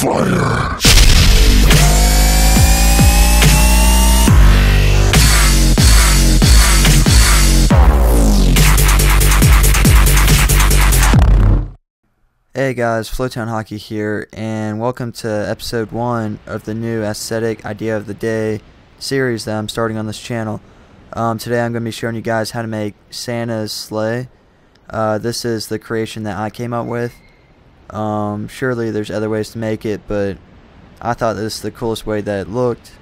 fire. Hey guys, FlotownHockey here, and welcome to episode 1 of the new aesthetic idea of the day series that I'm starting on this channel. Today I'm going to be showing you guys how to make Santa's sleigh. This is the creation that I came up with. Surely there's other ways to make it, but I thought this is the coolest way that it looked.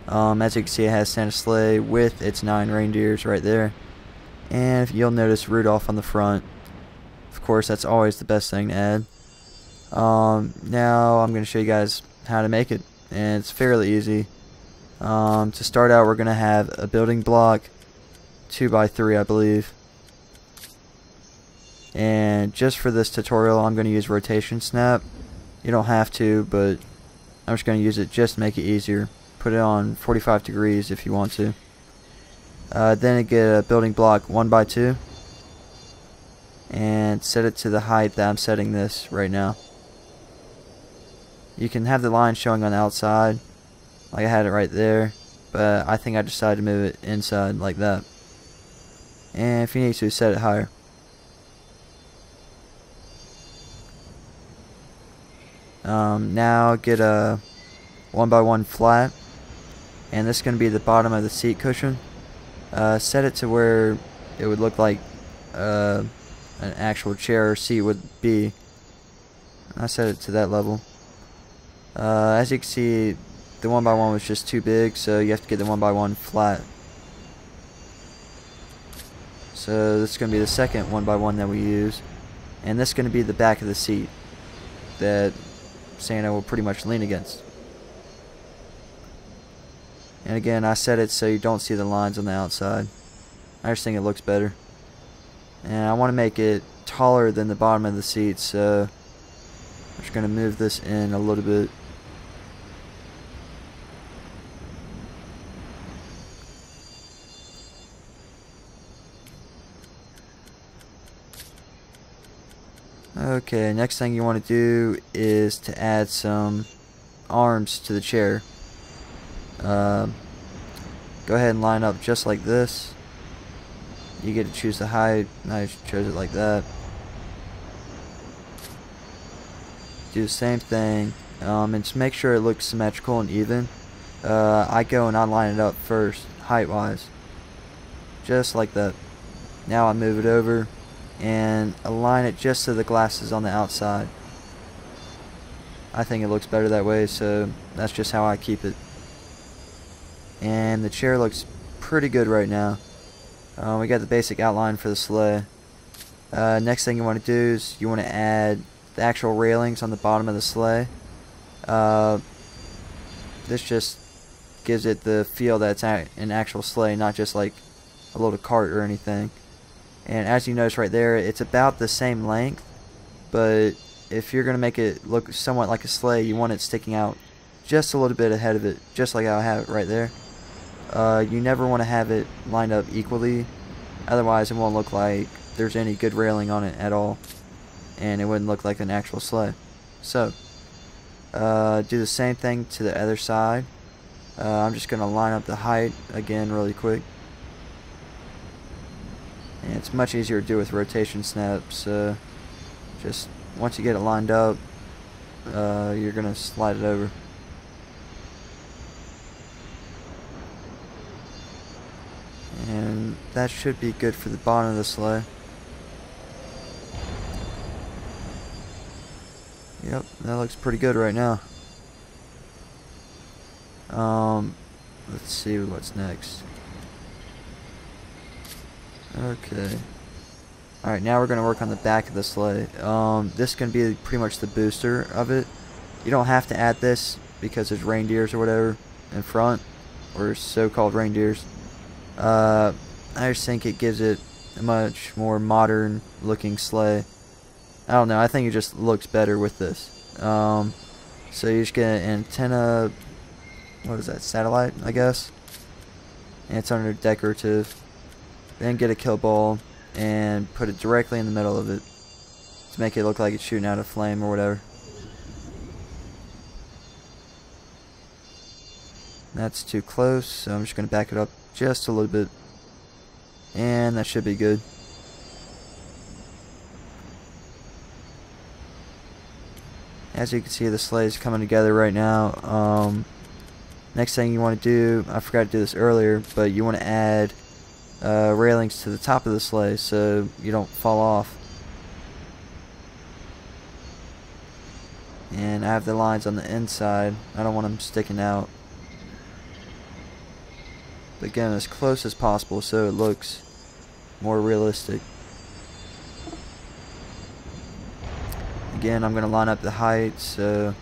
As you can see, it has Santa's sleigh with its 9 reindeers right there, and you'll notice Rudolph on the front. Of course, that's always the best thing to add. Now I'm going to show you guys how to make it, and it's fairly easy. To start out, we're going to have a building block, 2x3 I believe. And just for this tutorial, I'm going to use rotation snap. You don't have to, but I'm just going to use it just to make it easier. Put it on 45 degrees if you want to. Then get a building block 1x2. And set it to the height that I'm setting this right now. You can have the line showing on the outside, like I had it right there, but I think I decided to move it inside like that. And if you need to, set it higher. Now get a 1x1 flat, and this is going to be the bottom of the seat cushion. Set it to where it would look like an actual chair or seat would be. I set it to that level. As you can see, the 1x1 was just too big, so you have to get the 1x1 flat. So this is going to be the second 1x1 that we use, and this is going to be the back of the seat that Santa will pretty much lean against. And again, I set it so you don't see the lines on the outside. I just think it looks better. And I want to make it taller than the bottom of the seat, so I'm just going to move this in a little bit. Okay, next thing you want to do is to add some arms to the chair. Go ahead and line up just like this. You get to choose the height. I chose it like that. Do the same thing, and just make sure it looks symmetrical and even. I go and I line it up first, height wise, just like that. Now I move it over and align it just so the glass is on the outside. I think it looks better that way, so that's just how I keep it. And the chair looks pretty good right now. We got the basic outline for the sleigh. Next thing you want to do is you want to add the actual railings on the bottom of the sleigh. This just gives it the feel that it's an actual sleigh, not just like a little cart or anything. And as you notice right there, it's about the same length, but if you're going to make it look somewhat like a sleigh, you want it sticking out just a little bit ahead of it, just like how I have it right there. You never want to have it lined up equally, otherwise it won't look like there's any good railing on it at all, and it wouldn't look like an actual sleigh. So do the same thing to the other side. I'm just going to line up the height again really quick, and it's much easier to do with rotation snaps. Just once you get it lined up, you're going to slide it over. And that should be good for the bottom of the sleigh. Yep, that looks pretty good right now. Let's see what's next. Okay. Alright, now we're going to work on the back of the sleigh. This is going to be pretty much the booster of it. You don't have to add this because there's reindeers or whatever in front, or so-called reindeers. I just think it gives it a much more modern looking sleigh. I don't know, I think it just looks better with this. So you just get an antenna, what is that, satellite, I guess? And it's under decorative. Then get a kill ball and put it directly in the middle of it to make it look like it's shooting out a flame or whatever. That's too close, so I'm just going to back it up just a little bit. And that should be good. As you can see, the sleigh is coming together right now. Next thing you want to do, I forgot to do this earlier, but you want to add railings to the top of the sleigh so you don't fall off. And I have the lines on the inside. I don't want them sticking out. But again, as close as possible so it looks more realistic. Again, I'm going to line up the height so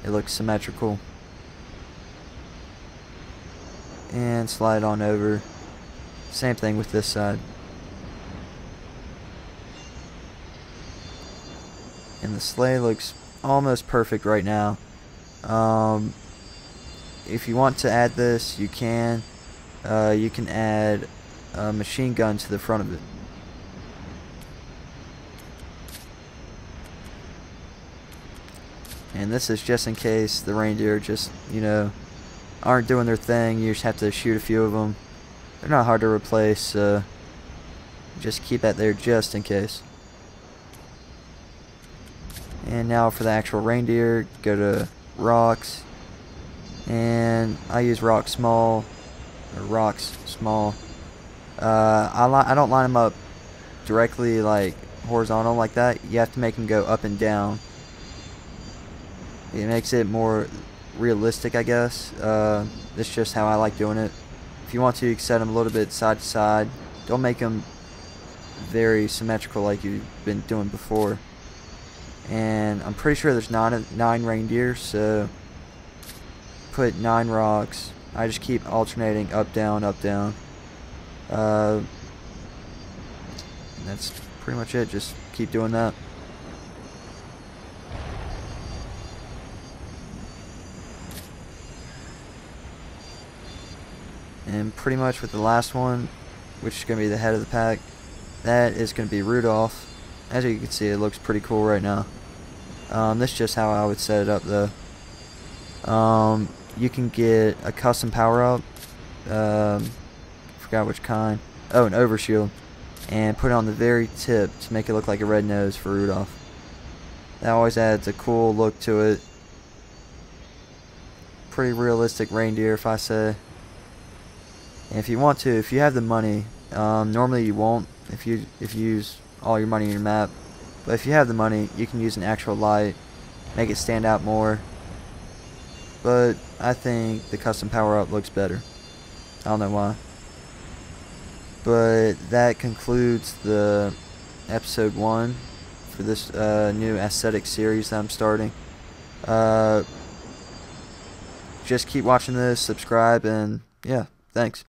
it looks symmetrical. And slide on over. Same thing with this side. And the sleigh looks almost perfect right now. If you want to add this, you can. You can add a machine gun to the front of it. And this is just in case the reindeer just, aren't doing their thing. You just have to shoot a few of them. They're not hard to replace. Just keep that there just in case. And now for the actual reindeer, go to rocks. And I use rocks small. I don't line them up directly like horizontal like that. You have to make them go up and down. It makes it more realistic, I guess. This is just how I like doing it. If you want to, you can set them a little bit side to side. Don't make them very symmetrical like you've been doing before. And I'm pretty sure there's 9 reindeer, so put 9 rocks. I just keep alternating up, down, up, down. And that's pretty much it. Just keep doing that. And pretty much with the last one, which is going to be the head of the pack, that is going to be Rudolph. As you can see, it looks pretty cool right now. This is just how I would set it up though. You can get a custom power-up. Forgot which kind. Oh, an overshield. And put it on the very tip to make it look like a red nose for Rudolph. That always adds a cool look to it. Pretty realistic reindeer, if I say. And if you want to, if you have the money, normally you won't if you use all your money in your map. But if you have the money, you can use an actual light, make it stand out more. But I think the custom power-up looks better. I don't know why. But that concludes the episode 1 for this new aesthetic series that I'm starting. Just keep watching this, subscribe, and yeah, thanks.